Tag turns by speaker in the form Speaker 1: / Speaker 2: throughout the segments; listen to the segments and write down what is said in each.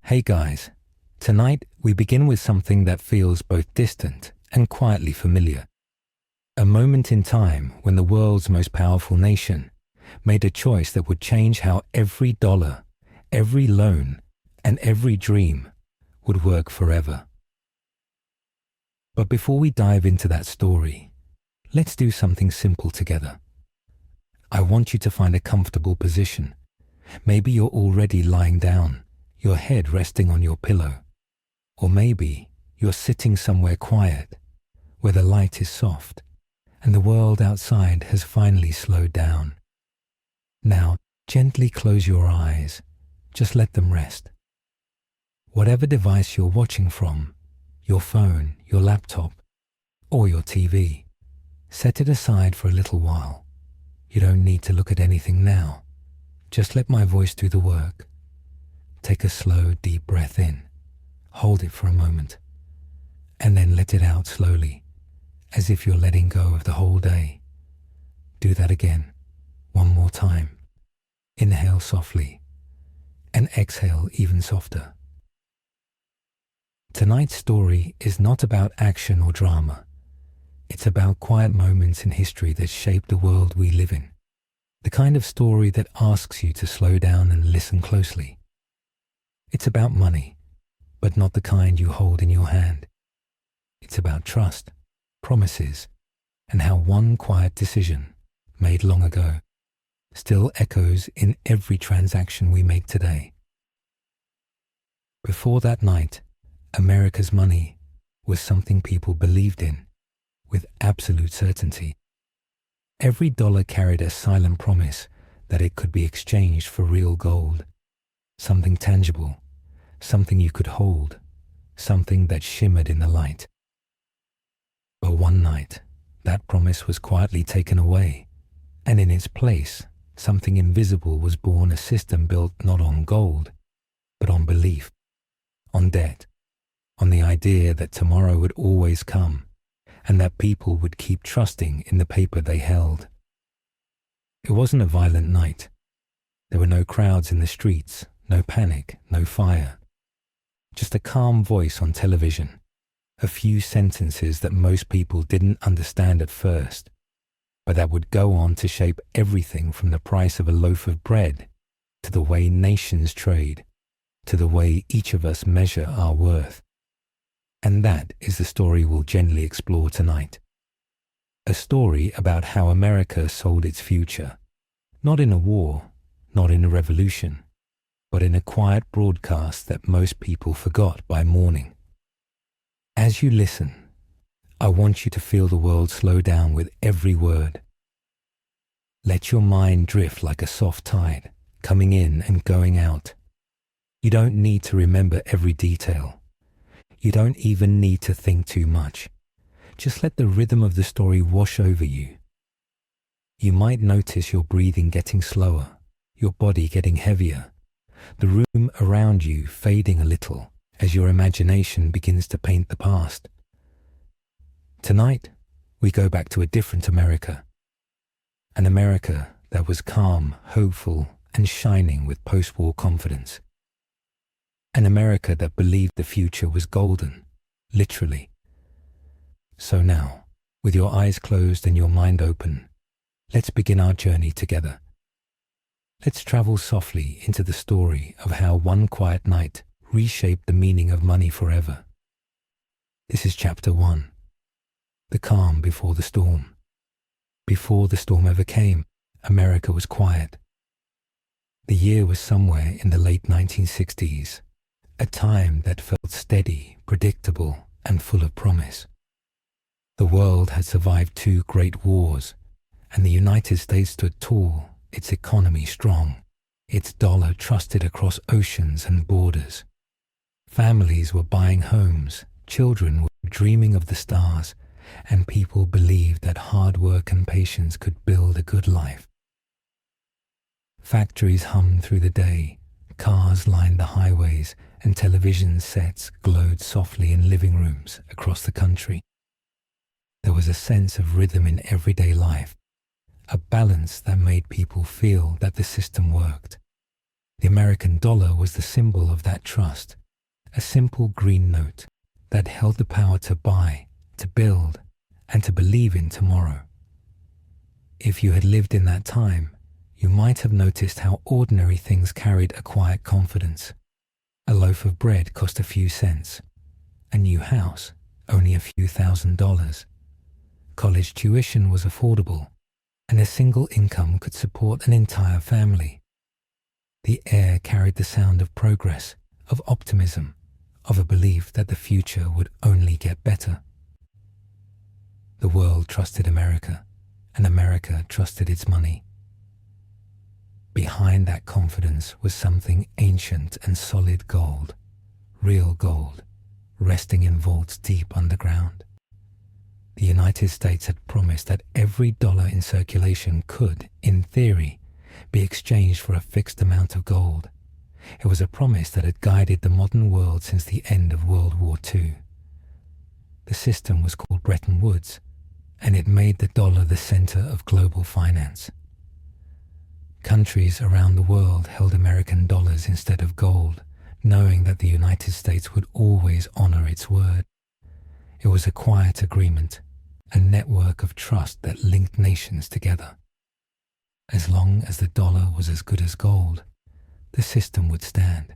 Speaker 1: Hey guys, tonight we begin with something that feels both distant and quietly familiar. A moment in time when the world's most powerful nation made a choice that would change how every dollar, every loan, and every dream would work forever. But before we dive into that story, let's do something simple together. I want you to find a comfortable position. Maybe you're already lying down, your head resting on your pillow. Or maybe you're sitting somewhere quiet, where the light is soft, and the world outside has finally slowed down. Now, gently close your eyes. Just let them rest. Whatever device you're watching from, your phone, your laptop, or your TV, set it aside for a little while. You don't need to look at anything now. Just let my voice do the work. Take a slow, deep breath in. Hold it for a moment. And then let it out slowly, as if you're letting go of the whole day. Do that again. One more time. Inhale softly. And exhale even softer. Tonight's story is not about action or drama. It's about quiet moments in history that shape the world we live in. The kind of story that asks you to slow down and listen closely. It's about money, but not the kind you hold in your hand. It's about trust, promises, and how one quiet decision, made long ago, still echoes in every transaction we make today. Before that night, America's money was something people believed in with absolute certainty. Every dollar carried a silent promise that it could be exchanged for real gold, something tangible, something you could hold, something that shimmered in the light. But one night, that promise was quietly taken away, and in its place, something invisible was born, a system built not on gold, but on belief, on debt, on the idea that tomorrow would always come, and that people would keep trusting in the paper they held. It wasn't a violent night. There were no crowds in the streets, no panic, no fire. Just a calm voice on television, a few sentences that most people didn't understand at first, but that would go on to shape everything from the price of a loaf of bread, to the way nations trade, to the way each of us measure our worth. And that is the story we'll gently explore tonight. A story about how America sold its future, not in a war, not in a revolution, but in a quiet broadcast that most people forgot by morning. As you listen, I want you to feel the world slow down with every word. Let your mind drift like a soft tide, coming in and going out. You don't need to remember every detail. You don't even need to think too much. Just let the rhythm of the story wash over you. You might notice your breathing getting slower, your body getting heavier, the room around you fading a little as your imagination begins to paint the past. Tonight, we go back to a different America. An America that was calm, hopeful, and shining with post-war confidence. An America that believed the future was golden, literally. So now, with your eyes closed and your mind open, let's begin our journey together. Let's travel softly into the story of how one quiet night reshaped the meaning of money forever. This is chapter 1, the calm before the storm. Before the storm ever came, America was quiet. The year was somewhere in the late 1960s, a time that felt steady, predictable, and full of promise. The world had survived 2 great wars, and the United States stood tall, its economy strong, its dollar trusted across oceans and borders. Families were buying homes, children were dreaming of the stars, and people believed that hard work and patience could build a good life. Factories hummed through the day, cars lined the highways, and television sets glowed softly in living rooms across the country. There was a sense of rhythm in everyday life, a balance that made people feel that the system worked. The American dollar was the symbol of that trust, a simple green note that held the power to buy, to build, and to believe in tomorrow. If you had lived in that time, you might have noticed how ordinary things carried a quiet confidence. A loaf of bread cost a few cents. A new house, only a few $1,000s. College tuition was affordable, and a single income could support an entire family. The air carried the sound of progress, of optimism, of a belief that the future would only get better. The world trusted America, and America trusted its money. Behind that confidence was something ancient and solid: gold, real gold, resting in vaults deep underground. The United States had promised that every dollar in circulation could, in theory, be exchanged for a fixed amount of gold. It was a promise that had guided the modern world since the end of World War II. The system was called Bretton Woods, and it made the dollar the center of global finance. Countries around the world held American dollars instead of gold, knowing that the United States would always honor its word. It was a quiet agreement, a network of trust that linked nations together. As long as the dollar was as good as gold, the system would stand.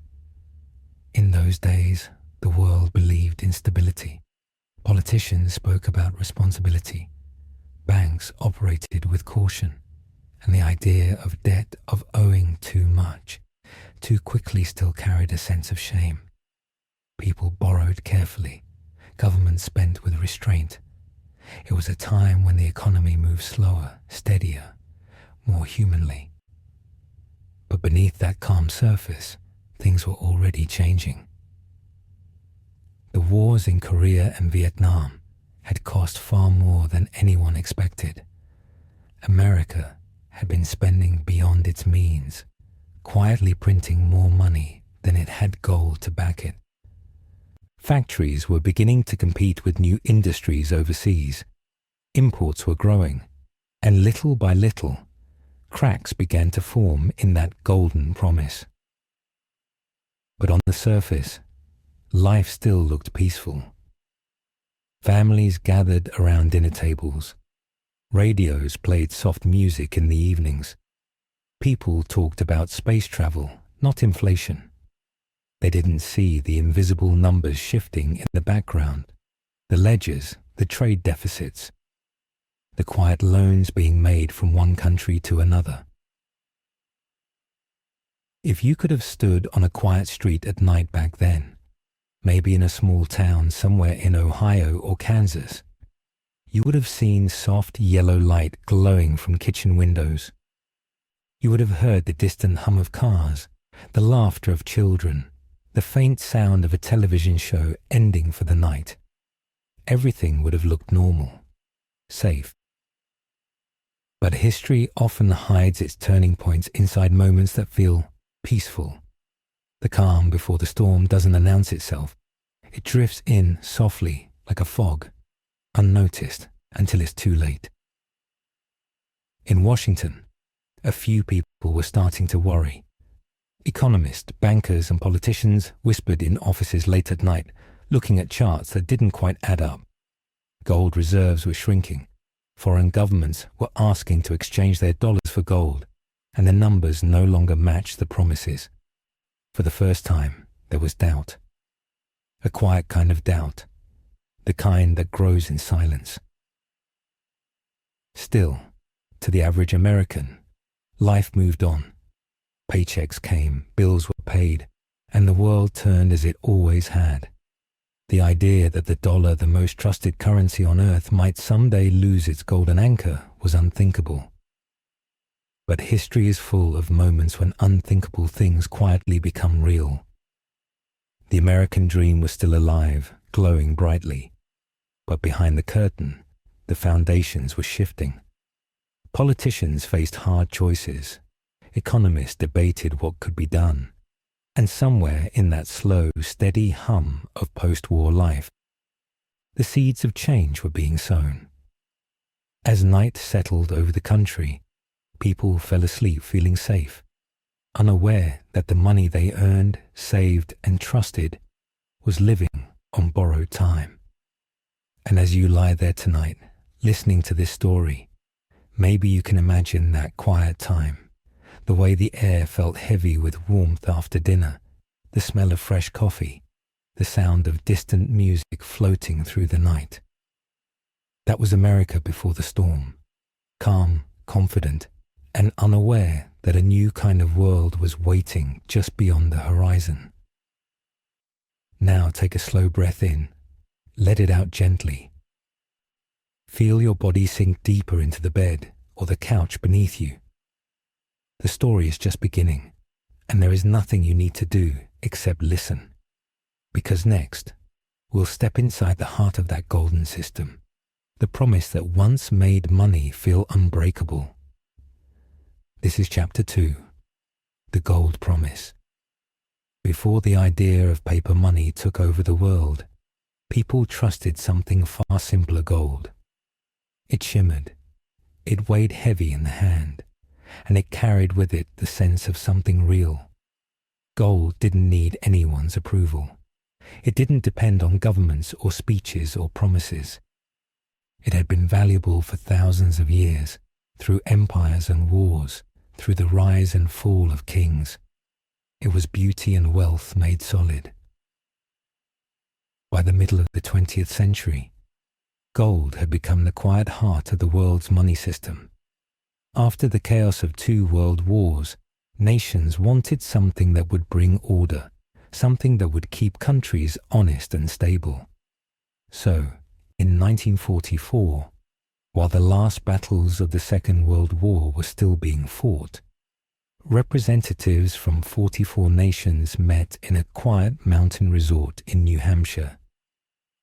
Speaker 1: In those days, the world believed in stability. Politicians spoke about responsibility. Banks operated with caution. And the idea of debt, of owing too much, too quickly, still carried a sense of shame. People borrowed carefully. Government spent with restraint. It was a time when the economy moved slower, steadier, more humanly. But beneath that calm surface, things were already changing. The wars in Korea and Vietnam had cost far more than anyone expected. America had been spending beyond its means, quietly printing more money than it had gold to back it. Factories were beginning to compete with new industries overseas. Imports were growing, and little by little, cracks began to form in that golden promise. But on the surface, life still looked peaceful. Families gathered around dinner tables. Radios played soft music in the evenings. People talked about space travel, not inflation. They didn't see the invisible numbers shifting in the background, the ledgers, the trade deficits, the quiet loans being made from one country to another. If you could have stood on a quiet street at night back then, maybe in a small town somewhere in Ohio or Kansas, you would have seen soft yellow light glowing from kitchen windows. You would have heard the distant hum of cars, the laughter of children, the faint sound of a television show ending for the night. Everything would have looked normal, safe. But history often hides its turning points inside moments that feel peaceful. The calm before the storm doesn't announce itself. It drifts in softly like a fog, unnoticed until it's too late. In Washington, a few people were starting to worry. Economists, bankers, and politicians whispered in offices late at night, looking at charts that didn't quite add up. Gold reserves were shrinking. Foreign governments were asking to exchange their dollars for gold, and the numbers no longer matched the promises. For the first time, there was doubt. A quiet kind of doubt. The kind that grows in silence. Still, to the average American, life moved on. Paychecks came, bills were paid, and the world turned as it always had. The idea that the dollar, the most trusted currency on earth, might someday lose its golden anchor was unthinkable. But history is full of moments when unthinkable things quietly become real. The American dream was still alive, glowing brightly. But behind the curtain, the foundations were shifting. Politicians faced hard choices. Economists debated what could be done. And somewhere in that slow, steady hum of post-war life, the seeds of change were being sown. As night settled over the country, people fell asleep feeling safe. unaware that the money they earned, saved, and trusted was living on borrowed time. And as you lie there tonight, listening to this story, maybe you can imagine that quiet time, the way the air felt heavy with warmth after dinner, the smell of fresh coffee, the sound of distant music floating through the night. That was America before the storm, calm, confident, and unaware that a new kind of world was waiting just beyond the horizon. Now take a slow breath in, let it out gently. Feel your body sink deeper into the bed or the couch beneath you. The story is just beginning, and there is nothing you need to do except listen. Because next, we'll step inside the heart of that golden system, the promise that once made money feel unbreakable. This is Chapter 2, The Gold Promise. Before the idea of paper money took over the world, people trusted something far simpler: gold. It shimmered, it weighed heavy in the hand, and it carried with it the sense of something real. Gold didn't need anyone's approval. It didn't depend on governments or speeches or promises. It had been valuable for thousands of years, through empires and wars, through the rise and fall of kings. It was beauty and wealth made solid. By the middle of the 20th century, gold had become the quiet heart of the world's money system. After the chaos of 2 world wars, nations wanted something that would bring order, something that would keep countries honest and stable. So, in 1944, while the last battles of the Second World War were still being fought, representatives from 44 nations met in a quiet mountain resort in New Hampshire.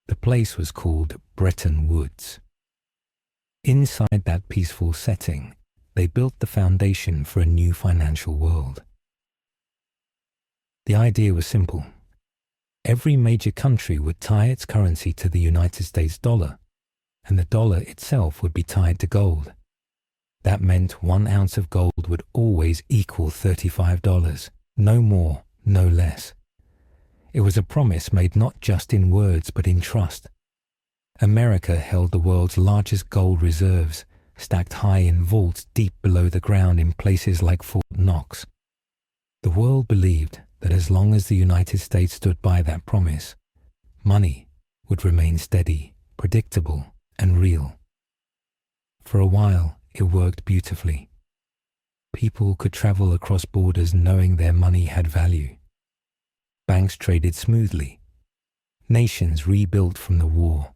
Speaker 1: The place was called Bretton Woods. Inside that peaceful setting, they built the foundation for a new financial world. The idea was simple. Every major country would tie its currency to the United States dollar, and the dollar itself would be tied to gold. That meant 1 ounce of gold would always equal $35, no more, no less. It was a promise made not just in words but in trust. America held the world's largest gold reserves, stacked high in vaults deep below the ground in places like Fort Knox. The world believed that as long as the United States stood by that promise, money would remain steady, predictable, and real. For a while, it worked beautifully. People could travel across borders knowing their money had value. Banks traded smoothly. Nations rebuilt from the war.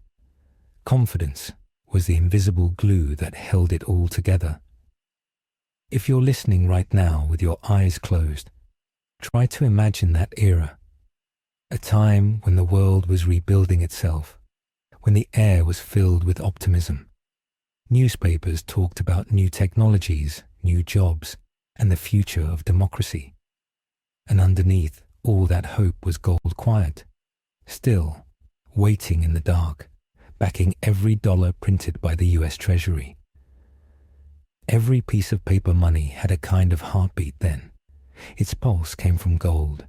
Speaker 1: Confidence was the invisible glue that held it all together. If you're listening right now with your eyes closed, try to imagine that era, a time when the world was rebuilding itself, when the air was filled with optimism. Newspapers talked about new technologies, new jobs, and the future of democracy. And underneath all that hope was gold quiet, still, waiting in the dark, backing every dollar printed by the US Treasury. Every piece of paper money had a kind of heartbeat then. Its pulse came from gold.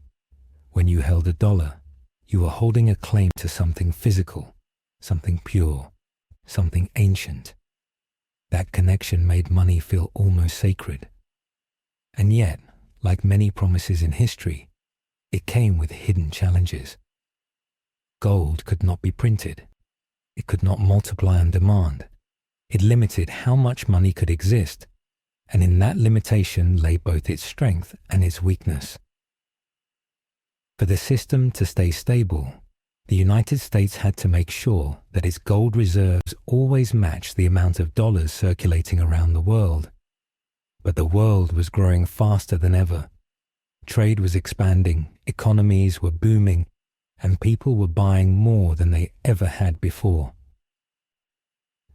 Speaker 1: When you held a dollar, you were holding a claim to something physical, something pure, something ancient. That connection made money feel almost sacred. And yet, like many promises in history, it came with hidden challenges. Gold could not be printed. It could not multiply on demand. It limited how much money could exist, and in that limitation lay both its strength and its weakness. For the system to stay stable, the United States had to make sure that its gold reserves always matched the amount of dollars circulating around the world. But the world was growing faster than ever. Trade was expanding, economies were booming, and people were buying more than they ever had before.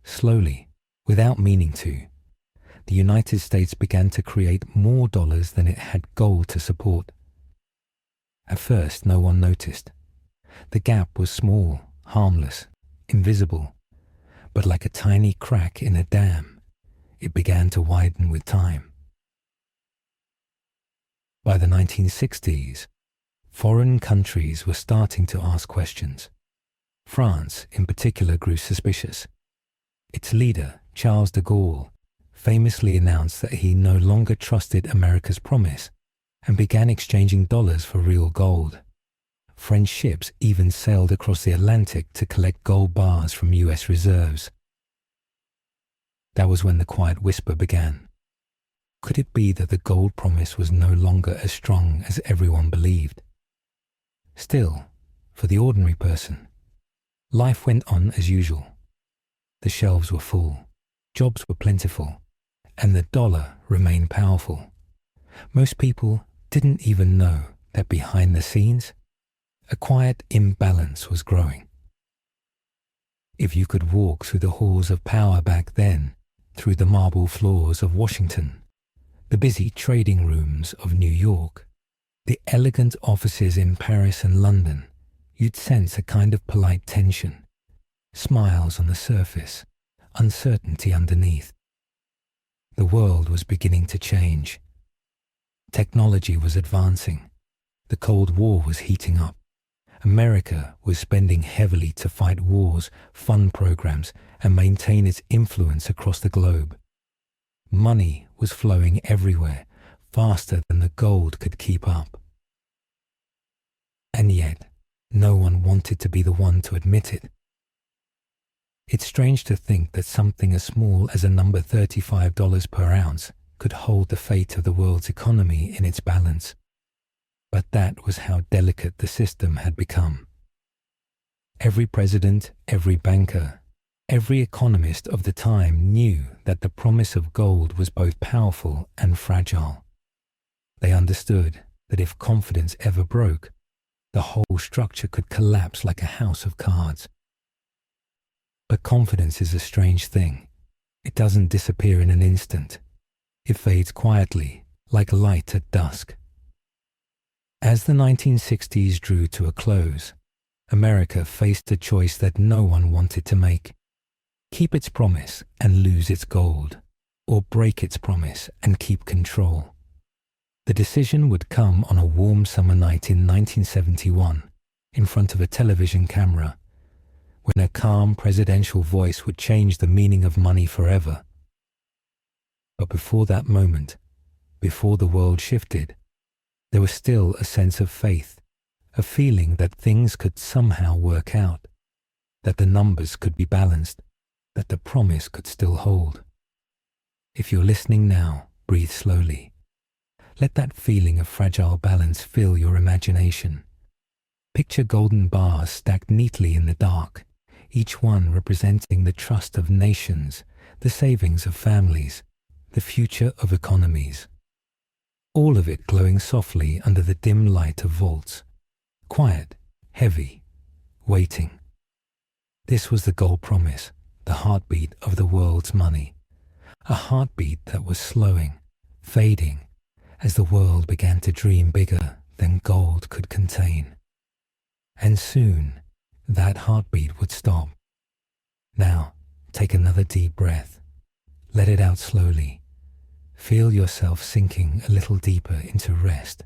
Speaker 1: Slowly, without meaning to, the United States began to create more dollars than it had gold to support. At first, no one noticed. The gap was small, harmless, invisible, but like a tiny crack in a dam, it began to widen with time. By the 1960s, foreign countries were starting to ask questions. France, in particular, grew suspicious. Its leader, Charles de Gaulle, famously announced that he no longer trusted America's promise and began exchanging dollars for real gold. French ships even sailed across the Atlantic to collect gold bars from US reserves. That was when the quiet whisper began. Could it be that the gold promise was no longer as strong as everyone believed? Still, for the ordinary person, life went on as usual. The shelves were full, jobs were plentiful, and the dollar remained powerful. Most people didn't even know that behind the scenes, a quiet imbalance was growing. If you could walk through the halls of power back then, through the marble floors of Washington, the busy trading rooms of New York, the elegant offices in Paris and London, you'd sense a kind of polite tension, smiles on the surface, uncertainty underneath. The world was beginning to change. Technology was advancing. The Cold War was heating up. America was spending heavily to fight wars, fund programs, and maintain its influence across the globe. Money was flowing everywhere, faster than the gold could keep up. And yet, no one wanted to be the one to admit it. It's strange to think that something as small as a number $35 per ounce could hold the fate of the world's economy in its balance. But that was how delicate the system had become. Every president, every banker, every economist of the time knew that the promise of gold was both powerful and fragile. They understood that if confidence ever broke, the whole structure could collapse like a house of cards. But confidence is a strange thing. It doesn't disappear in an instant. It fades quietly, like light at dusk. As the 1960s drew to a close, America faced a choice that no one wanted to make. Keep its promise and lose its gold, or break its promise and keep control. The decision would come on a warm summer night in 1971, in front of a television camera, when a calm presidential voice would change the meaning of money forever. But before that moment, before the world shifted, there was still a sense of faith, a feeling that things could somehow work out, that the numbers could be balanced, that the promise could still hold. If you're listening now, breathe slowly. Let that feeling of fragile balance fill your imagination. Picture golden bars stacked neatly in the dark, each one representing the trust of nations, the savings of families, the future of economies. All of it glowing softly under the dim light of vaults. Quiet, heavy, waiting. This was the gold promise, the heartbeat of the world's money. A heartbeat that was slowing, fading, as the world began to dream bigger than gold could contain. And soon, that heartbeat would stop. Now, take another deep breath. Let it out slowly. Feel yourself sinking a little deeper into rest.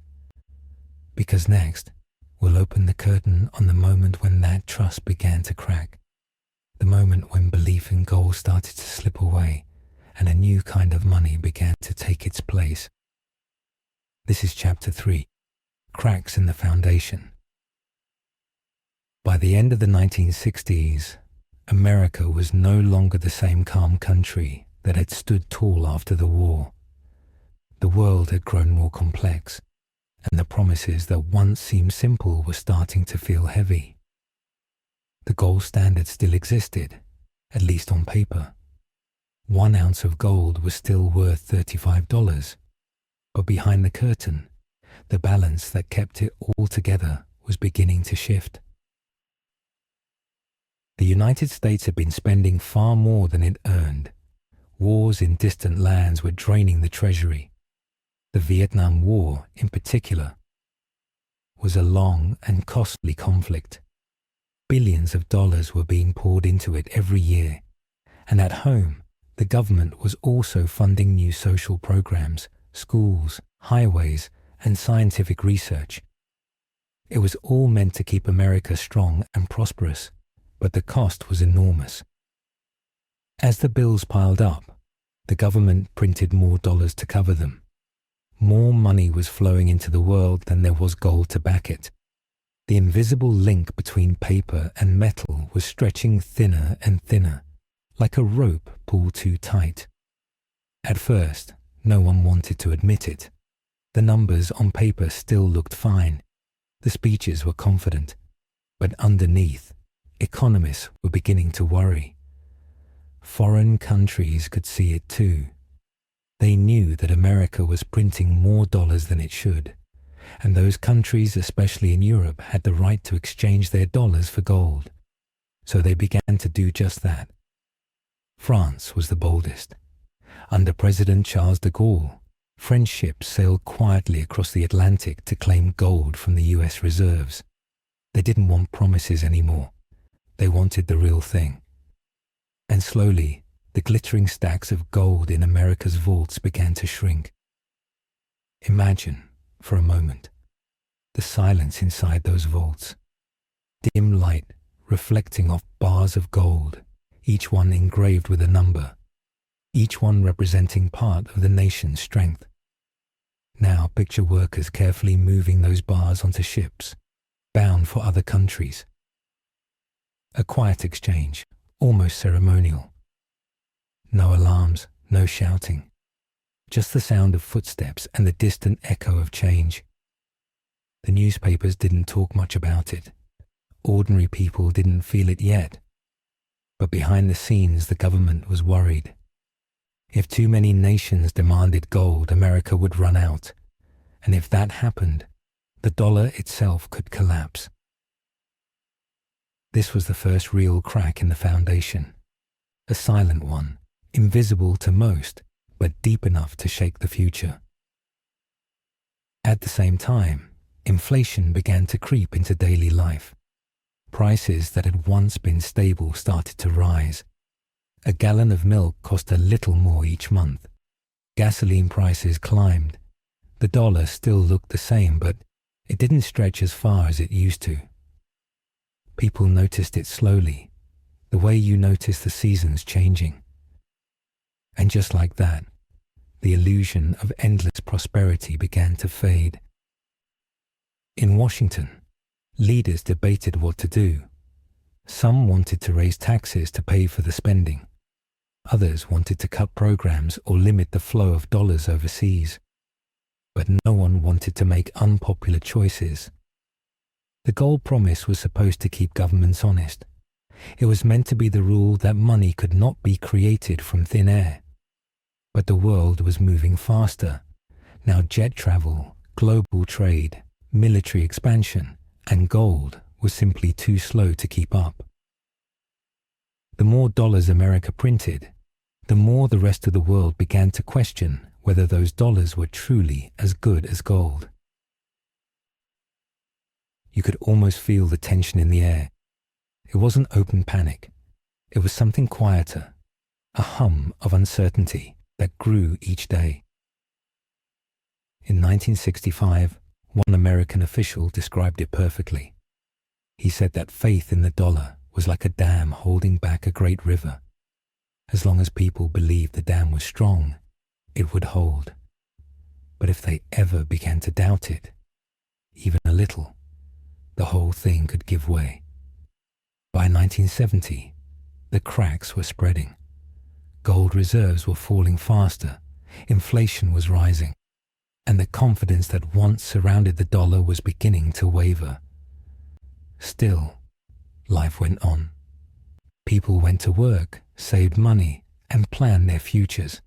Speaker 1: Because next, we'll open the curtain on the moment when that trust began to crack. The moment when belief in gold started to slip away and a new kind of money began to take its place. This is Chapter 3, Cracks in the Foundation. By the end of the 1960s, America was no longer the same calm country that had stood tall after the war. The world had grown more complex, and the promises that once seemed simple were starting to feel heavy. The gold standard still existed, at least on paper. 1 ounce of gold was still worth $35, but behind the curtain, the balance that kept it all together was beginning to shift. The United States had been spending far more than it earned. Wars in distant lands were draining the treasury. The Vietnam War, in particular, was a long and costly conflict. Billions of dollars were being poured into it every year, and at home, the government was also funding new social programs, schools, highways, and scientific research. It was all meant to keep America strong and prosperous, but the cost was enormous. As the bills piled up, the government printed more dollars to cover them. More money was flowing into the world than there was gold to back it. The invisible link between paper and metal was stretching thinner and thinner, like a rope pulled too tight. At first, no one wanted to admit it. The numbers on paper still looked fine. The speeches were confident. But underneath, economists were beginning to worry. Foreign countries could see it too. They knew that America was printing more dollars than it should, and those countries, especially in Europe, had the right to exchange their dollars for gold. So they began to do just that. France was the boldest. Under President Charles de Gaulle, French ships sailed quietly across the Atlantic to claim gold from the US reserves. They didn't want promises anymore. They wanted the real thing. And slowly, the glittering stacks of gold in America's vaults began to shrink. Imagine, for a moment, the silence inside those vaults. Dim light reflecting off bars of gold, each one engraved with a number, each one representing part of the nation's strength. Now picture workers carefully moving those bars onto ships, bound for other countries. A quiet exchange, almost ceremonial. No alarms, no shouting. Just the sound of footsteps and the distant echo of change. The newspapers didn't talk much about it. Ordinary people didn't feel it yet. But behind the scenes, the government was worried. If too many nations demanded gold, America would run out. And if that happened, the dollar itself could collapse. This was the first real crack in the foundation. A silent one, invisible to most, but deep enough to shake the future. At the same time, inflation began to creep into daily life. Prices that had once been stable started to rise. A gallon of milk cost a little more each month. Gasoline prices climbed. The dollar still looked the same, but it didn't stretch as far as it used to. People noticed it slowly, the way you notice the seasons changing. And just like that, the illusion of endless prosperity began to fade. In Washington, leaders debated what to do. Some wanted to raise taxes to pay for the spending. Others wanted to cut programs or limit the flow of dollars overseas. But no one wanted to make unpopular choices. The gold promise was supposed to keep governments honest. It was meant to be the rule that money could not be created from thin air. But the world was moving faster. Now jet travel, global trade, military expansion, and gold was simply too slow to keep up. The more dollars America printed, the more the rest of the world began to question whether those dollars were truly as good as gold. You could almost feel the tension in the air. It wasn't open panic. It was something quieter, a hum of uncertainty that grew each day. In 1965, one American official described it perfectly. He said that faith in the dollar was like a dam holding back a great river. As long as people believed the dam was strong, it would hold. But if they ever began to doubt it, even a little, the whole thing could give way. By 1970, the cracks were spreading. Gold reserves were falling faster, inflation was rising, and the confidence that once surrounded the dollar was beginning to waver. Still, life went on. People went to work, saved money, and planned their futures.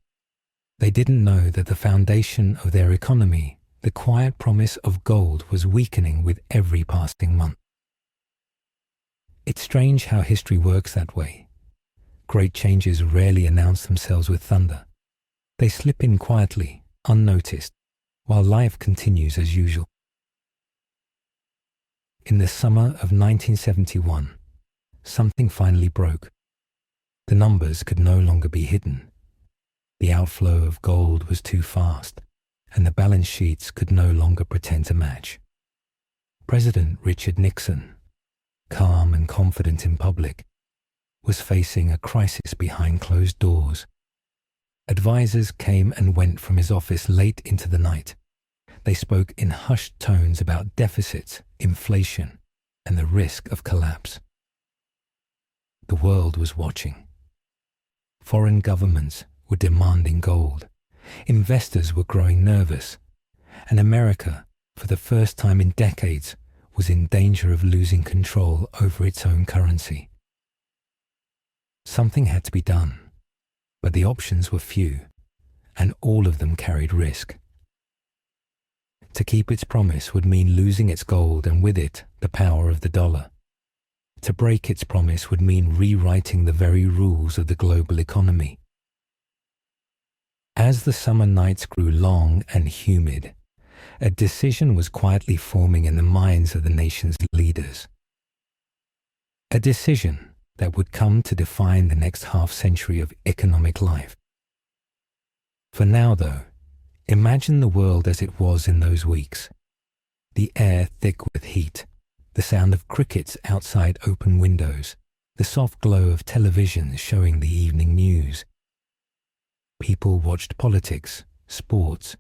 Speaker 1: They didn't know that the foundation of their economy, the quiet promise of gold, was weakening with every passing month. It's strange how history works that way. Great changes rarely announce themselves with thunder. They slip in quietly, unnoticed, while life continues as usual. In the summer of 1971, something finally broke. The numbers could no longer be hidden. The outflow of gold was too fast, and the balance sheets could no longer pretend to match. President Richard Nixon, calm and confident in public, was facing a crisis behind closed doors. Advisors came and went from his office late into the night. They spoke in hushed tones about deficits, inflation, and the risk of collapse. The world was watching. Foreign governments were demanding gold. Investors were growing nervous. And America, for the first time in decades, was in danger of losing control over its own currency. Something had to be done, but the options were few, and all of them carried risk. To keep its promise would mean losing its gold and with it the power of the dollar. To break its promise would mean rewriting the very rules of the global economy. As the summer nights grew long and humid, a decision was quietly forming in the minds of the nation's leaders. A decision that would come to define the next half-century of economic life. For now, though, imagine the world as it was in those weeks. The air thick with heat, the sound of crickets outside open windows, the soft glow of television showing the evening news. People watched politics, sports,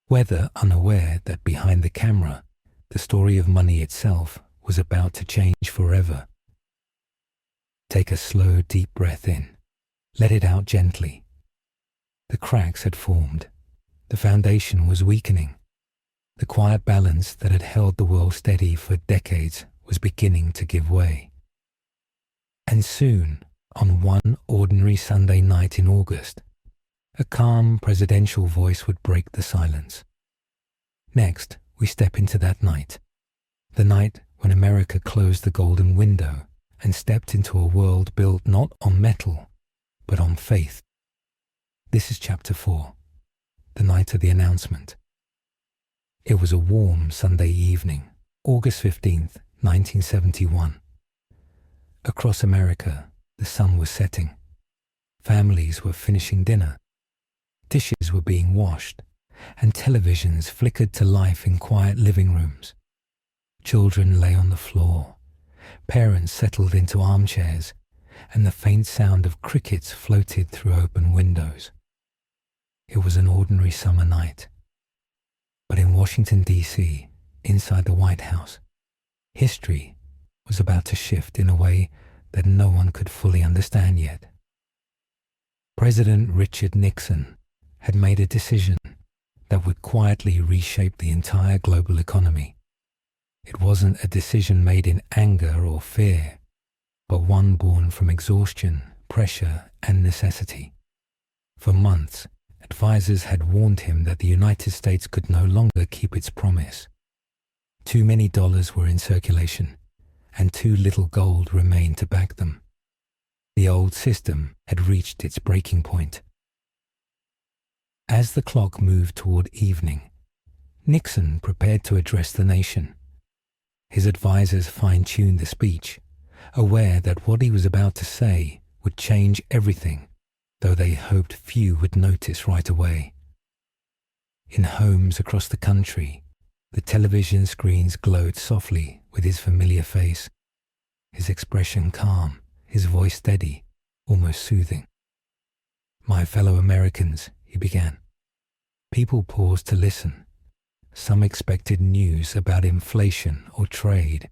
Speaker 1: weather unaware that behind the camera, the story of money itself was about to change forever. Take a slow, deep breath in. Let it out gently. The cracks had formed. The foundation was weakening. The quiet balance that had held the world steady for decades was beginning to give way. And soon, on one ordinary Sunday night in August, a calm presidential voice would break the silence. Next, we step into that night, the night when America closed the golden window and stepped into a world built not on metal, but on faith. This is Chapter 4, the night of the announcement. It was a warm Sunday evening, August 15th, 1971. Across America, the sun was setting. Families were finishing dinner. Dishes were being washed, and televisions flickered to life in quiet living rooms. Children lay on the floor. Parents settled into armchairs, and the faint sound of crickets floated through open windows. It was an ordinary summer night. But in Washington, D.C., inside the White House, history was about to shift in a way that no one could fully understand yet. President Richard Nixon had made a decision that would quietly reshape the entire global economy. It wasn't a decision made in anger or fear, but one born from exhaustion, pressure, and necessity. For months, advisors had warned him that the United States could no longer keep its promise. Too many dollars were in circulation, and too little gold remained to back them. The old system had reached its breaking point. As the clock moved toward evening, Nixon prepared to address the nation. His advisors fine-tuned the speech, aware that what he was about to say would change everything, though they hoped few would notice right away. In homes across the country, the television screens glowed softly with his familiar face, his expression calm, his voice steady, almost soothing. "My fellow Americans," he began. People paused to listen. Some expected news about inflation or trade.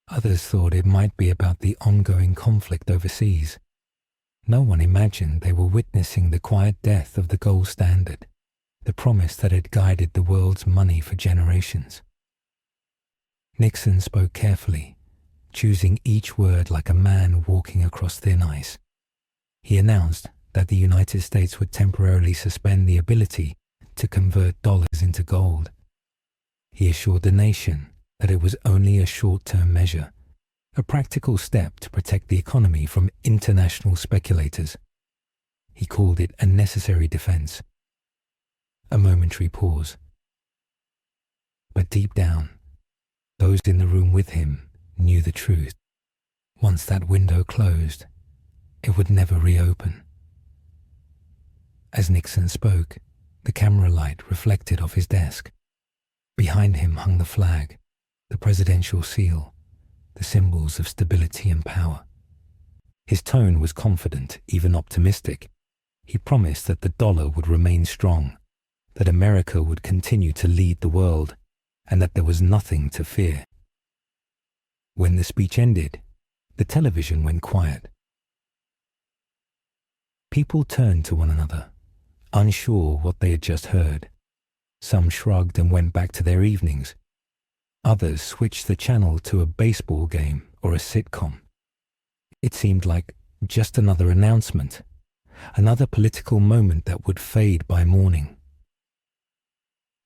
Speaker 1: Others thought it might be about the ongoing conflict overseas. No one imagined they were witnessing the quiet death of the gold standard, the promise that had guided the world's money for generations. Nixon spoke carefully, choosing each word like a man walking across thin ice. He announced that the United States would temporarily suspend the ability to convert dollars into gold. He assured the nation that it was only a short-term measure, a practical step to protect the economy from international speculators. He called it a necessary defense. A momentary pause. But deep down, those in the room with him knew the truth. Once that window closed, it would never reopen. As Nixon spoke, The camera light reflected off his desk. Behind him hung the flag, the presidential seal, the symbols of stability and power. His tone was confident, even optimistic. He promised that the dollar would remain strong, that America would continue to lead the world, and that there was nothing to fear. When the speech ended, the television went quiet. People turned to one another, unsure what they had just heard. Some shrugged and went back to their evenings. Others switched the channel to a baseball game or a sitcom. It seemed like just another announcement, another political moment that would fade by morning.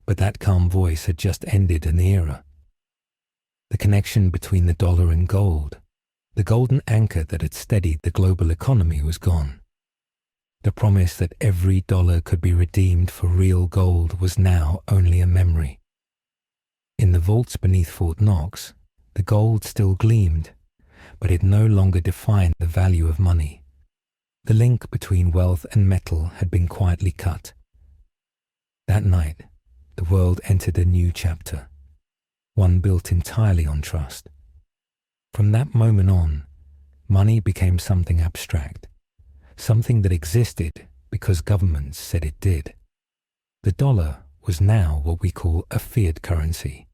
Speaker 1: But that calm voice had just ended an era. The connection between the dollar and gold, the golden anchor that had steadied the global economy, was gone. The promise that every dollar could be redeemed for real gold was now only a memory. In the vaults beneath Fort Knox, the gold still gleamed, but it no longer defined the value of money. The link between wealth and metal had been quietly cut. That night, the world entered a new chapter, one built entirely on trust. From that moment on, money became something abstract, something that existed because governments said it did. The dollar was now what we call a fiat currency,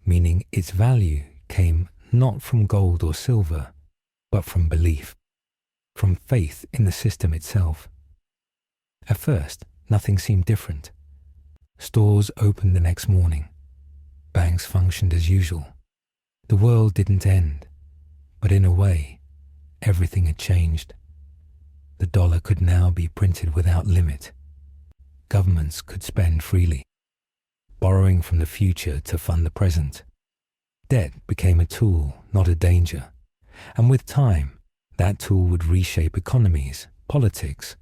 Speaker 1: meaning its value came not from gold or silver, but from belief, from faith in the system itself. At first, nothing seemed different. Stores opened the next morning. Banks functioned as usual. The world didn't end, but in a way, everything had changed. The dollar could now be printed without limit. Governments could spend freely, borrowing from the future to fund the present. Debt became a tool, not a danger. And with time, that tool would reshape economies, politics,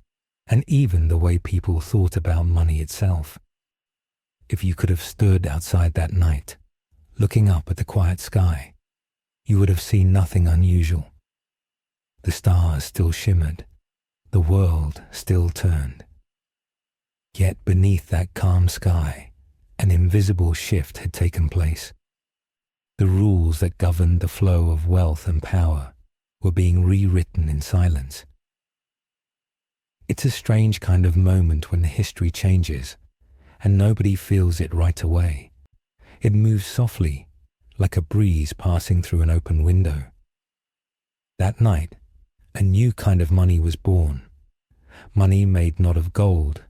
Speaker 1: and even the way people thought about money itself. If you could have stood outside that night, looking up at the quiet sky, you would have seen nothing unusual. The stars still shimmered. The world still turned. Yet beneath that calm sky, an invisible shift had taken place. The rules that governed the flow of wealth and power were being rewritten in silence. It's a strange kind of moment when the history changes, and nobody feels it right away. It moves softly, like a breeze passing through an open window. That night, a new kind of money was born. Money made not of gold,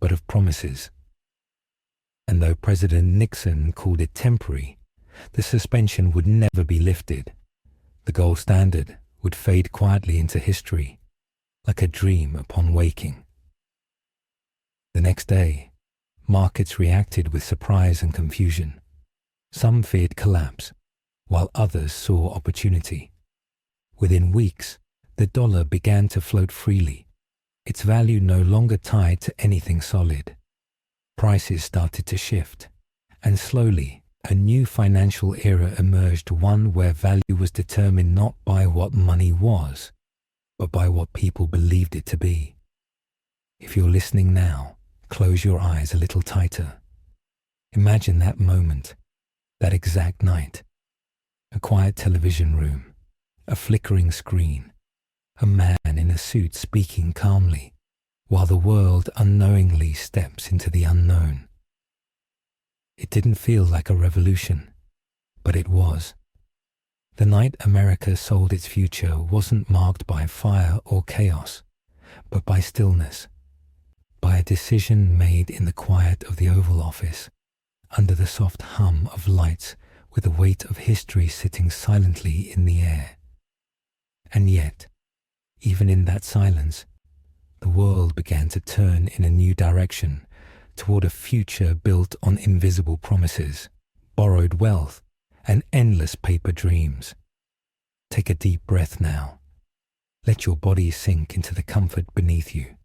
Speaker 1: but of promises. And though President Nixon called it temporary, the suspension would never be lifted. The gold standard would fade quietly into history, like a dream upon waking. The next day, markets reacted with surprise and confusion. Some feared collapse, while others saw opportunity. Within weeks, the dollar began to float freely, its value no longer tied to anything solid. Prices started to shift, and slowly a new financial era emerged, one where value was determined not by what money was, but by what people believed it to be. If you're listening now, close your eyes a little tighter. Imagine that moment, that exact night. A quiet television room, a flickering screen, a man in a suit speaking calmly, while the world unknowingly steps into the unknown. It didn't feel like a revolution, but it was. The night America sold its future wasn't marked by fire or chaos, but by stillness, by a decision made in the quiet of the Oval Office, under the soft hum of lights, with the weight of history sitting silently in the air. And yet, even in that silence, the world began to turn in a new direction, toward a future built on invisible promises, borrowed wealth, and endless paper dreams. Take a deep breath now. Let your body sink into the comfort beneath you.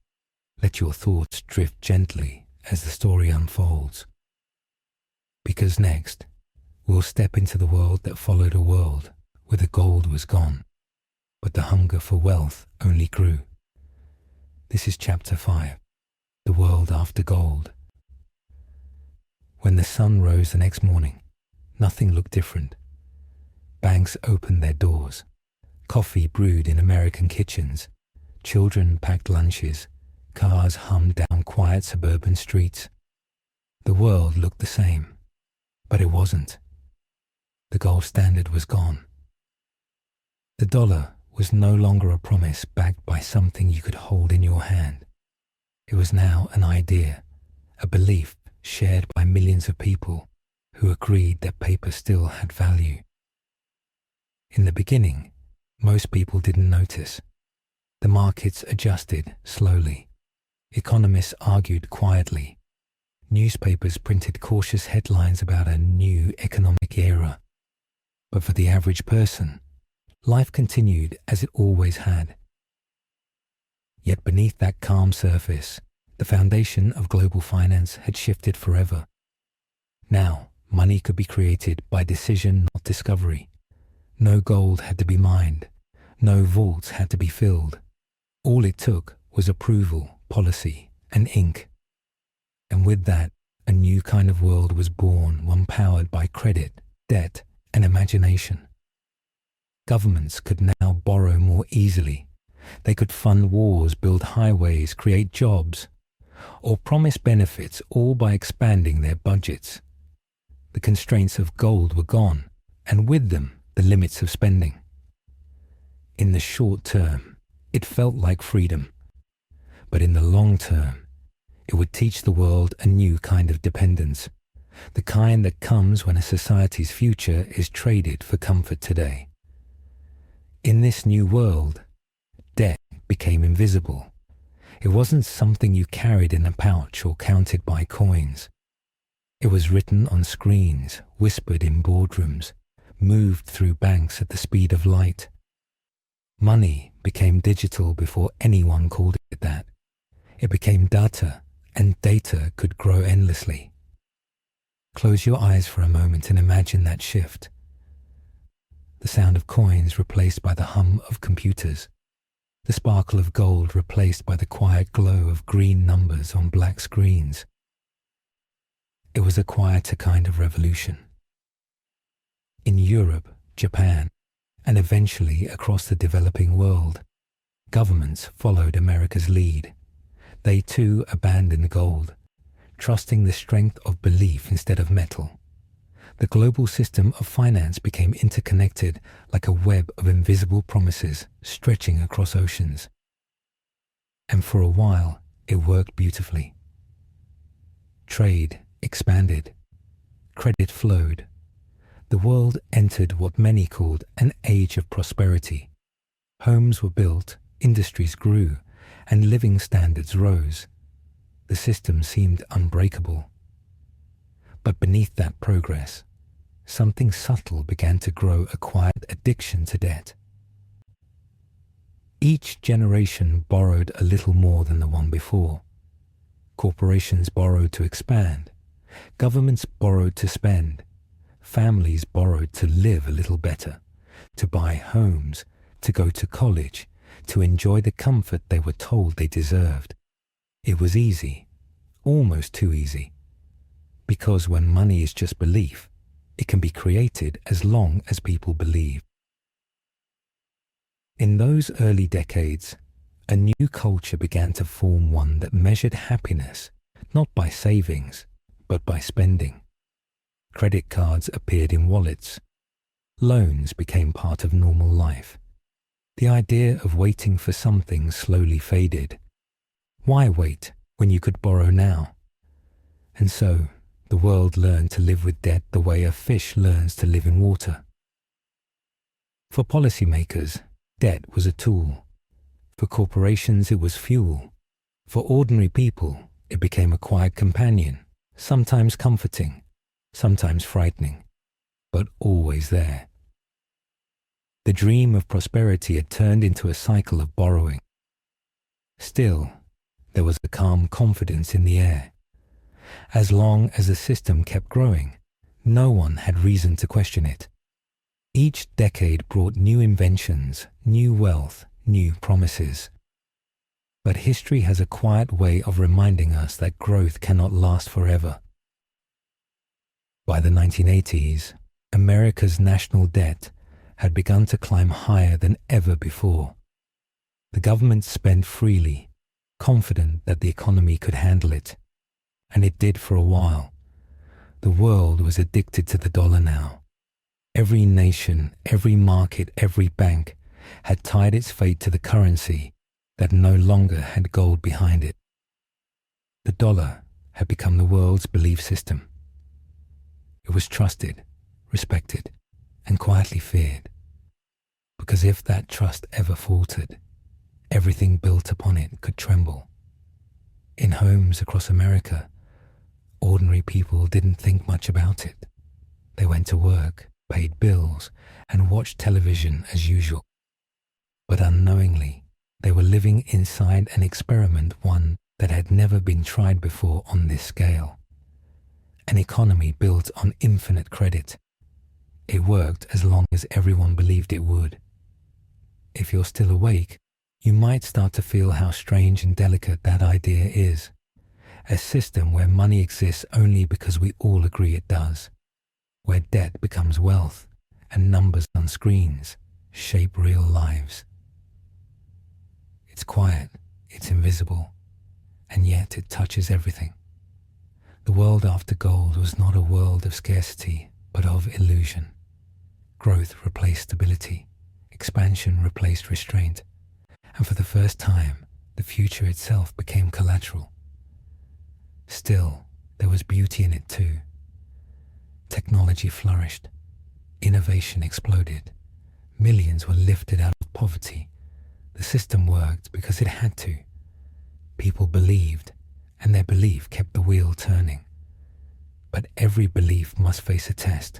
Speaker 1: Let your thoughts drift gently as the story unfolds. Because next, we'll step into the world that followed a world where the gold was gone, but the hunger for wealth only grew. This is Chapter 5, The World After Gold. When the sun rose the next morning, nothing looked different. Banks opened their doors. Coffee brewed in American kitchens. Children packed lunches. Cars hummed down quiet suburban streets. The world looked the same, but it wasn't. The gold standard was gone. The dollar was no longer a promise backed by something you could hold in your hand. It was now an idea, a belief shared by millions of people who agreed that paper still had value. In the beginning, most people didn't notice. The markets adjusted slowly. Economists argued quietly. Newspapers printed cautious headlines about a new economic era. But for the average person, life continued as it always had. Yet beneath that calm surface, the foundation of global finance had shifted forever. Now, money could be created by decision, not discovery. No gold had to be mined. No vaults had to be filled. All it took was approval, policy, and ink. And with that, a new kind of world was born, one powered by credit, debt, and imagination. Governments could now borrow more easily. They could fund wars, build highways, create jobs, or promise benefits, all by expanding their budgets. The constraints of gold were gone, and with them, the limits of spending. In the short term, it felt like freedom. But in the long term, it would teach the world a new kind of dependence, the kind that comes when a society's future is traded for comfort today. In this new world, debt became invisible. It wasn't something you carried in a pouch or counted by coins. It was written on screens, whispered in boardrooms, moved through banks at the speed of light. Money became digital before anyone called it that. It became data, and data could grow endlessly. Close your eyes for a moment and imagine that shift. The sound of coins replaced by the hum of computers. The sparkle of gold replaced by the quiet glow of green numbers on black screens. It was a quieter kind of revolution. In Europe, Japan, and eventually across the developing world, governments followed America's lead. They too abandoned gold, trusting the strength of belief instead of metal. The global system of finance became interconnected like a web of invisible promises stretching across oceans. And for a while, it worked beautifully. Trade expanded. Credit flowed. The world entered what many called an age of prosperity. Homes were built, industries grew, and living standards rose. The system seemed unbreakable. But beneath that progress, something subtle began to grow, a quiet addiction to debt. Each generation borrowed a little more than the one before. Corporations borrowed to expand. Governments borrowed to spend. Families borrowed to live a little better, to buy homes, to go to college, to enjoy the comfort they were told they deserved. It was easy, almost too easy. Because when money is just belief, it can be created as long as people believe. In those early decades, a new culture began to form, one that measured happiness not by savings, but by spending. Credit cards appeared in wallets. Loans became part of normal life. The idea of waiting for something slowly faded. Why wait when you could borrow now? And so, the world learned to live with debt the way a fish learns to live in water. For policymakers, debt was a tool. For corporations, it was fuel. For ordinary people, it became a quiet companion, sometimes comforting, sometimes frightening, but always there. The dream of prosperity had turned into a cycle of borrowing. Still, there was a calm confidence in the air. As long as the system kept growing, no one had reason to question it. Each decade brought new inventions, new wealth, new promises. But history has a quiet way of reminding us that growth cannot last forever. By the 1980s, America's national debt had begun to climb higher than ever before. The government spent freely, confident that the economy could handle it, and it did for a while. The world was addicted to the dollar now. Every nation, every market, every bank had tied its fate to the currency that no longer had gold behind it. The dollar had become the world's belief system. It was trusted, respected, and quietly feared, because if that trust ever faltered, everything built upon it could tremble. In homes across America, ordinary people didn't think much about it. They went to work, paid bills, and watched television as usual. But unknowingly, they were living inside an experiment, one that had never been tried before on this scale. An economy built on infinite credit. It worked as long as everyone believed it would. If you're still awake, you might start to feel how strange and delicate that idea is. A system where money exists only because we all agree it does. Where debt becomes wealth and numbers on screens shape real lives. It's quiet, it's invisible, and yet it touches everything. The world after gold was not a world of scarcity, but of illusion. Growth replaced stability, expansion replaced restraint, and for the first time, the future itself became collateral. Still, there was beauty in it too. Technology flourished, innovation exploded, millions were lifted out of poverty. The system worked because it had to. People believed, and their belief kept the wheel turning. But every belief must face a test.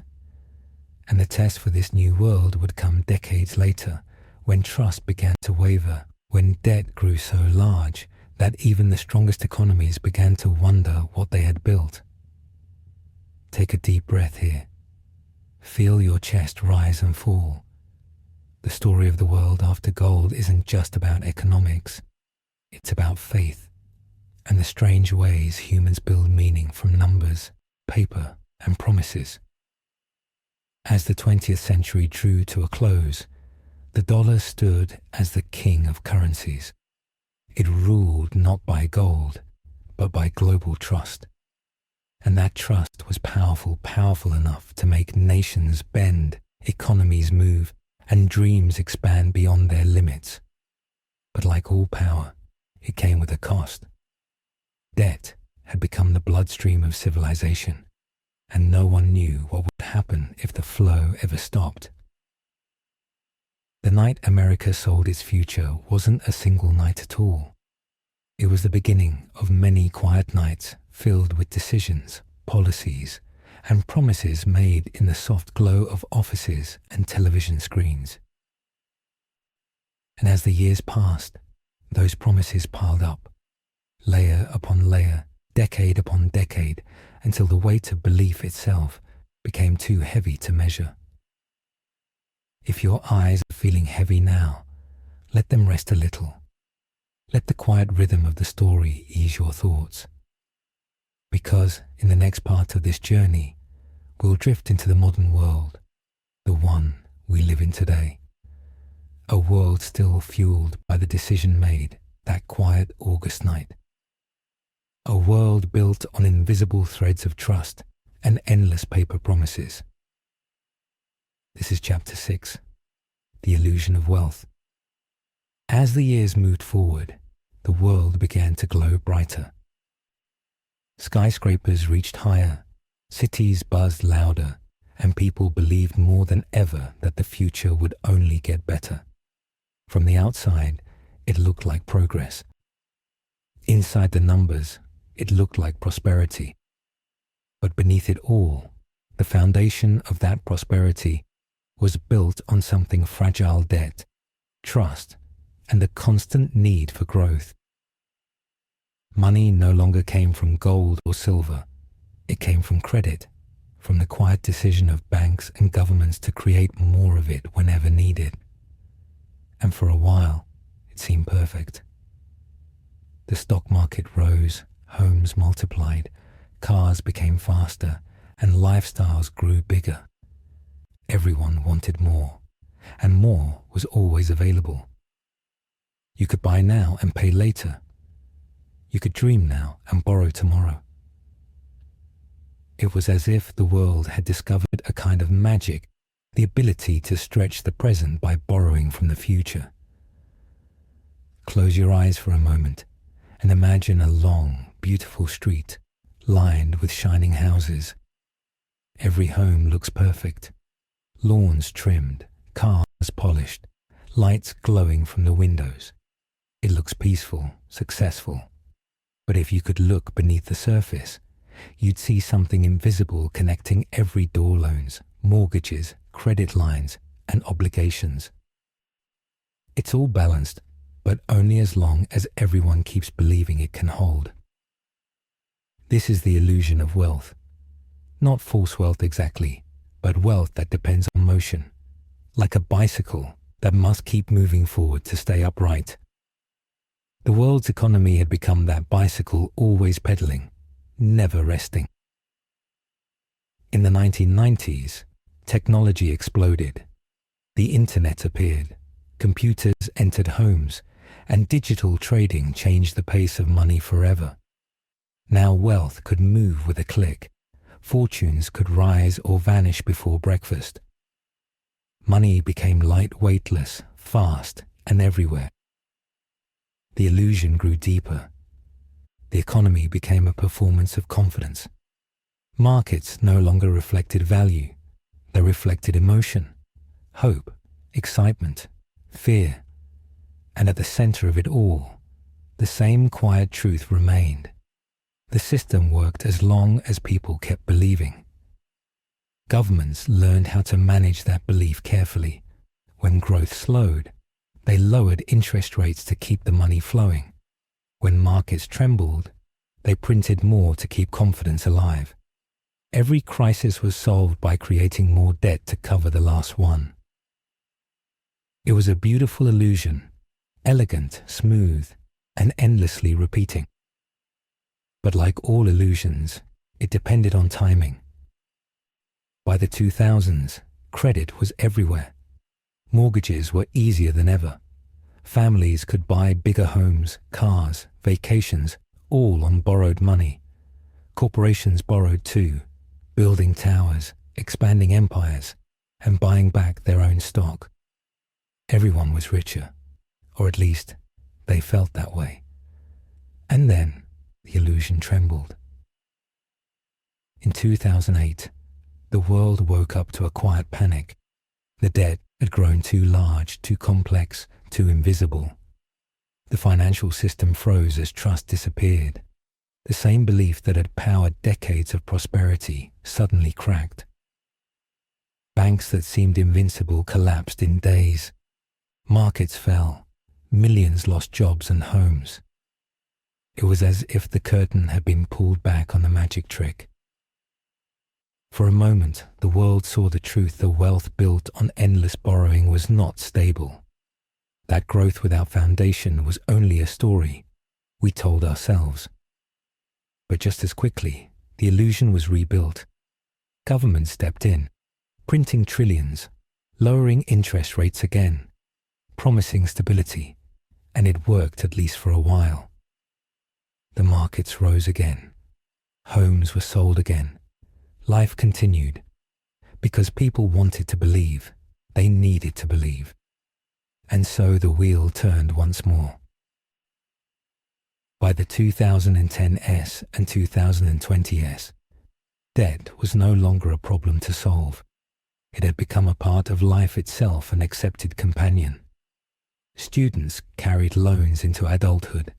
Speaker 1: And the test for this new world would come decades later, when trust began to waver, when debt grew so large that even the strongest economies began to wonder what they had built. Take a deep breath here. Feel your chest rise and fall. The story of the world after gold isn't just about economics. It's about faith and the strange ways humans build meaning from numbers, paper, and promises. As the 20th century drew to a close, the dollar stood as the king of currencies. It ruled not by gold, but by global trust. And that trust was powerful enough to make nations bend, economies move, and dreams expand beyond their limits. But like all power, it came with a cost. Debt had become the bloodstream of civilization, and no one knew what would happen if the flow ever stopped. The night America sold its future wasn't a single night at all. It was the beginning of many quiet nights filled with decisions, policies, and promises made in the soft glow of offices and television screens. And as the years passed, those promises piled up, layer upon layer, decade upon decade, until the weight of belief itself became too heavy to measure. If your eyes are feeling heavy now, let them rest a little. Let the quiet rhythm of the story ease your thoughts. Because in the next part of this journey, we'll drift into the modern world, the one we live in today. A world still fueled by the decision made that quiet August night. A world built on invisible threads of trust and endless paper promises. This is Chapter 6, The Illusion of Wealth. As the years moved forward, the world began to glow brighter. Skyscrapers reached higher, cities buzzed louder, and people believed more than ever that the future would only get better. From the outside, it looked like progress. Inside the numbers, it looked like prosperity. But beneath it all, the foundation of that prosperity was built on something fragile: debt, trust, and the constant need for growth. Money no longer came from gold or silver. It came from credit, from the quiet decision of banks and governments to create more of it whenever needed. And for a while, it seemed perfect. The stock market rose, homes multiplied, cars became faster, and lifestyles grew bigger. Everyone wanted more, and more was always available. You could buy now and pay later. You could dream now and borrow tomorrow. It was as if the world had discovered a kind of magic, the ability to stretch the present by borrowing from the future. Close your eyes for a moment and imagine a long, beautiful street lined with shining houses. Every home looks perfect. Lawns trimmed, cars polished, lights glowing from the windows. It looks peaceful, successful. But if you could look beneath the surface, you'd see something invisible connecting every door loans, mortgages, credit lines, and obligations. It's all balanced, but only as long as everyone keeps believing it can hold. This is the illusion of wealth. Not false wealth exactly, but wealth that depends on motion, like a bicycle that must keep moving forward to stay upright. The world's economy had become that bicycle always pedaling, never resting. In the 1990s, technology exploded. The internet appeared, computers entered homes, and digital trading changed the pace of money forever. Now wealth could move with a click. Fortunes could rise or vanish before breakfast. Money became light, weightless, fast, and everywhere. The illusion grew deeper. The economy became a performance of confidence. Markets no longer reflected value. They reflected emotion, hope, excitement, fear. And at the center of it all, the same quiet truth remained. The system worked as long as people kept believing. Governments learned how to manage that belief carefully. When growth slowed, they lowered interest rates to keep the money flowing. When markets trembled, they printed more to keep confidence alive. Every crisis was solved by creating more debt to cover the last one. It was a beautiful illusion, elegant, smooth, and endlessly repeating. But like all illusions, it depended on timing. By the 2000s, credit was everywhere. Mortgages were easier than ever. Families could buy bigger homes, cars, vacations, all on borrowed money. Corporations borrowed too, building towers, expanding empires, and buying back their own stock. Everyone was richer, or at least they felt that way. And then the illusion trembled. In 2008, the world woke up to a quiet panic. The debt had grown too large, too complex, too invisible. The financial system froze as trust disappeared. The same belief that had powered decades of prosperity suddenly cracked. Banks that seemed invincible collapsed in days. Markets fell. Millions lost jobs and homes. It was as if the curtain had been pulled back on a magic trick. For a moment, the world saw the truth that wealth built on endless borrowing was not stable. That growth without foundation was only a story we told ourselves. But just as quickly, the illusion was rebuilt. Governments stepped in, printing trillions, lowering interest rates again, promising stability, and it worked at least for a while. The markets rose again. Homes were sold again. Life continued. Because people wanted to believe, they needed to believe. And so the wheel turned once more. By the 2010s and 2020s, debt was no longer a problem to solve. It had become a part of life itself, an accepted companion. Students carried loans into adulthood.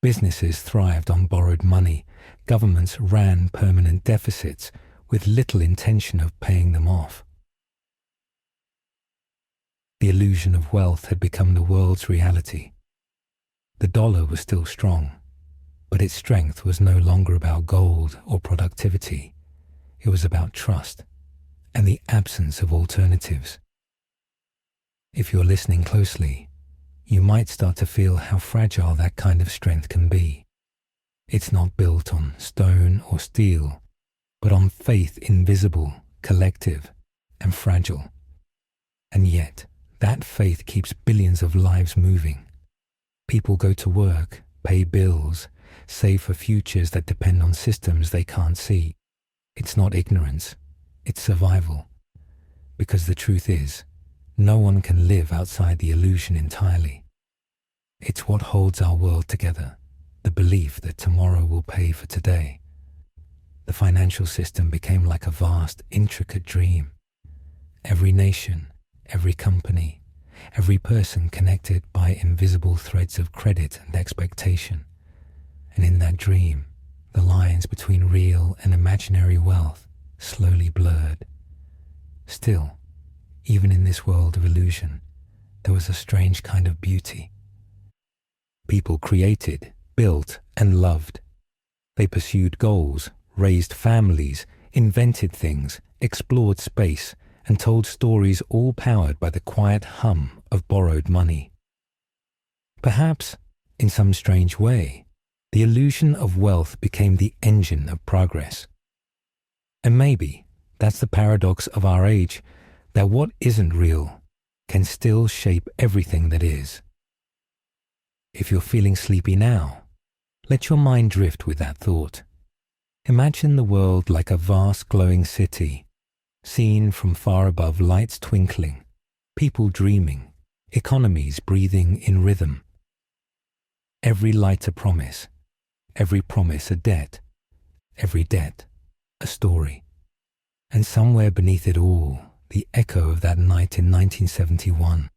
Speaker 1: Businesses thrived on borrowed money. Governments ran permanent deficits with little intention of paying them off. The illusion of wealth had become the world's reality. The dollar was still strong, but its strength was no longer about gold or productivity. It was about trust and the absence of alternatives. If you're listening closely, you might start to feel how fragile that kind of strength can be. It's not built on stone or steel. but on faith invisible, collective, and fragile. And yet, that faith keeps billions of lives moving. People go to work, pay bills, save for futures that depend on systems they can't see. It's not ignorance, it's survival. Because the truth is, no one can live outside the illusion entirely. It's what holds our world together, the belief that tomorrow will pay for today. The financial system became like a vast, intricate dream. Every nation, every company, every person connected by invisible threads of credit and expectation. And in that dream, the lines between real and imaginary wealth slowly blurred. Still, even in this world of illusion, there was a strange kind of beauty. People created, built, and loved. They pursued goals, raised families, invented things, explored space, and told stories all powered by the quiet hum of borrowed money. Perhaps, in some strange way, the illusion of wealth became the engine of progress. And maybe that's the paradox of our age, that what isn't real can still shape everything that is. If you're feeling sleepy now, let your mind drift with that thought. Imagine the world like a vast glowing city, seen from far above, lights twinkling, people dreaming, economies breathing in rhythm. Every light a promise, every promise a debt, every debt a story. And somewhere beneath it all, the echo of that night in 1971,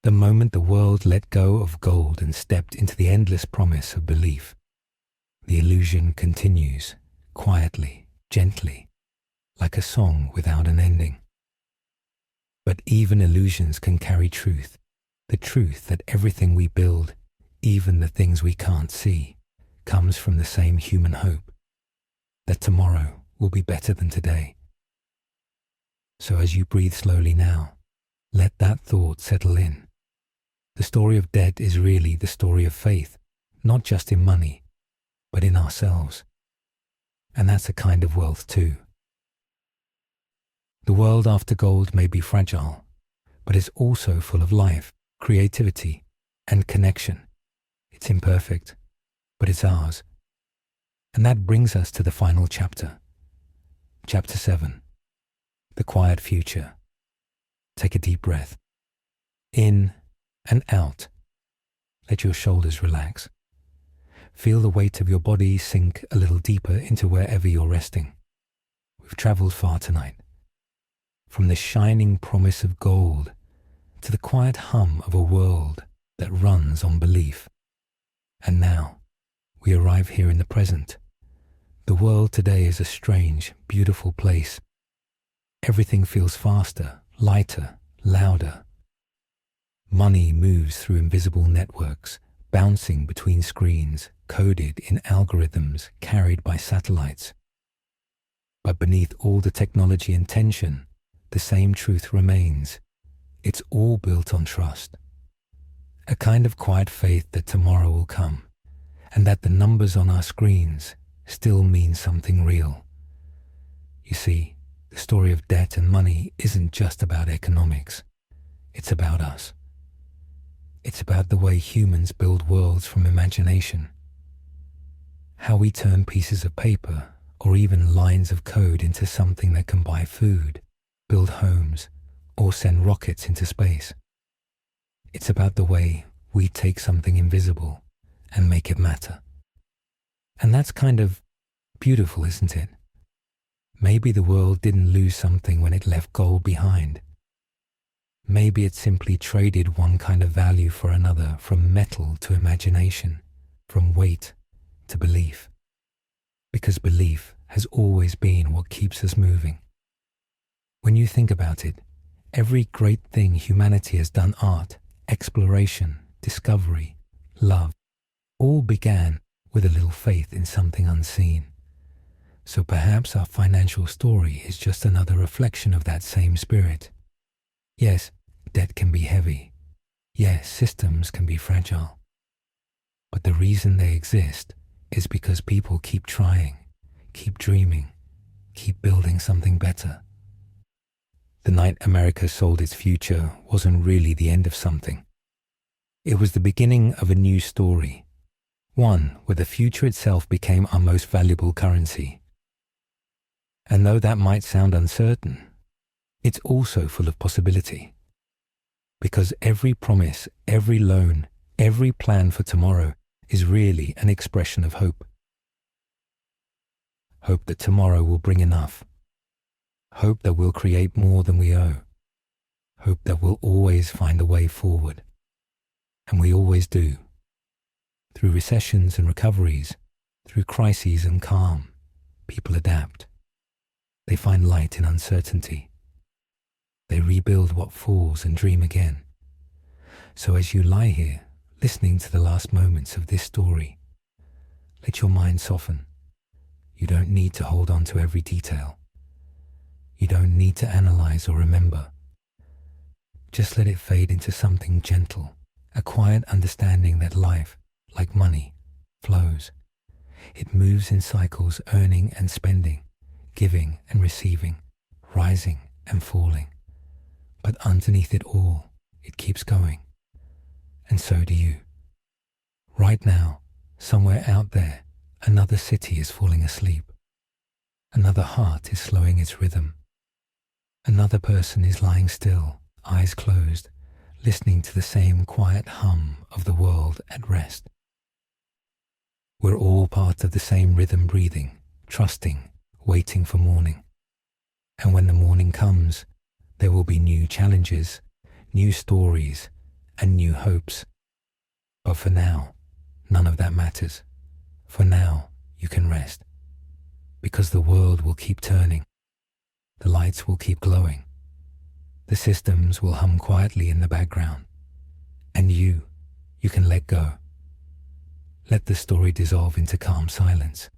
Speaker 1: the moment the world let go of gold and stepped into the endless promise of belief. The illusion continues, quietly, gently, like a song without an ending. But even illusions can carry truth, the truth that everything we build, even the things we can't see, comes from the same human hope, that tomorrow will be better than today. So as you breathe slowly now, let that thought settle in. The story of debt is really the story of faith, not just in money, but in ourselves. And that's a kind of wealth too. The world after gold may be fragile, but it's also full of life, creativity, and connection. It's imperfect, but it's ours. And that brings us to the final chapter. Chapter 7. The quiet future. Take a deep breath. In and out. Let your shoulders relax. Feel the weight of your body sink a little deeper into wherever you're resting. We've traveled far tonight. From the shining promise of gold to the quiet hum of a world that runs on belief. And now, we arrive here in the present. The world today is a strange, beautiful place. Everything feels faster, lighter, louder. Money moves through invisible networks, bouncing between screens, coded in algorithms carried by satellites. But beneath all the technology and tension, the same truth remains. It's all built on trust. A kind of quiet faith that tomorrow will come, and that the numbers on our screens still mean something real. You see, the story of debt and money isn't just about economics. It's about us. It's about the way humans build worlds from imagination. How we turn pieces of paper or even lines of code into something that can buy food, build homes, or send rockets into space. It's about the way we take something invisible and make it matter. And that's kind of beautiful, isn't it? Maybe the world didn't lose something when it left gold behind. Maybe it simply traded one kind of value for another, from metal to imagination, from weight to belief. Because belief has always been what keeps us moving. When you think about it, every great thing humanity has done, art, exploration, discovery, love, all began with a little faith in something unseen. So perhaps our financial story is just another reflection of that same spirit. Yes, debt can be heavy. Yes, systems can be fragile. But the reason they exist is because people keep trying, keep dreaming, keep building something better. The night America sold its future wasn't really the end of something. It was the beginning of a new story, one where the future itself became our most valuable currency. And though that might sound uncertain, it's also full of possibility. Because every promise, every loan, every plan for tomorrow is really an expression of hope. Hope that tomorrow will bring enough. Hope that we'll create more than we owe. Hope that we'll always find a way forward. And we always do. Through recessions and recoveries, through crises and calm, people adapt. They find light in uncertainty. They rebuild what falls and dream again. So as you lie here, listening to the last moments of this story, let your mind soften. You don't need to hold on to every detail. You don't need to analyze or remember. Just let it fade into something gentle, a quiet understanding that life, like money, flows. It moves in cycles, earning and spending, giving and receiving, rising and falling. But underneath it all, it keeps going. And so do you. Right now, somewhere out there, another city is falling asleep. Another heart is slowing its rhythm. Another person is lying still, eyes closed, listening to the same quiet hum of the world at rest. We're all part of the same rhythm, breathing, trusting, waiting for morning. And when the morning comes, there will be new challenges, new stories, and new hopes. But for now, none of that matters. For now, you can rest. Because the world will keep turning. The lights will keep glowing. The systems will hum quietly in the background. And you can let go. Let the story dissolve into calm silence.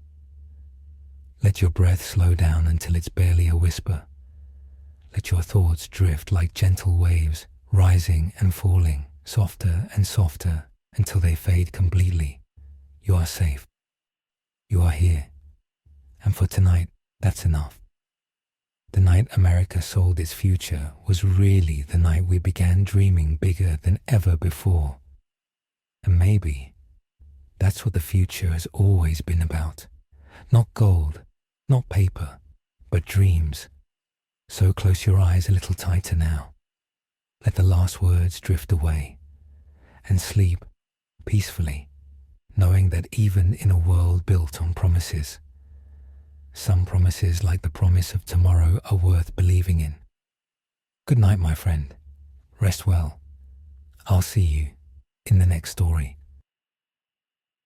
Speaker 1: Let your breath slow down until it's barely a whisper. Let your thoughts drift like gentle waves, rising and falling, softer and softer, until they fade completely. You are safe. You are here. And for tonight, that's enough. The night America sold its future was really the night we began dreaming bigger than ever before. And maybe that's what the future has always been about. Not gold, not paper, but dreams. So close your eyes a little tighter now. Let the last words drift away. And sleep peacefully, knowing that even in a world built on promises, some promises like the promise of tomorrow are worth believing in. Good night, my friend. Rest well. I'll see you in the next story.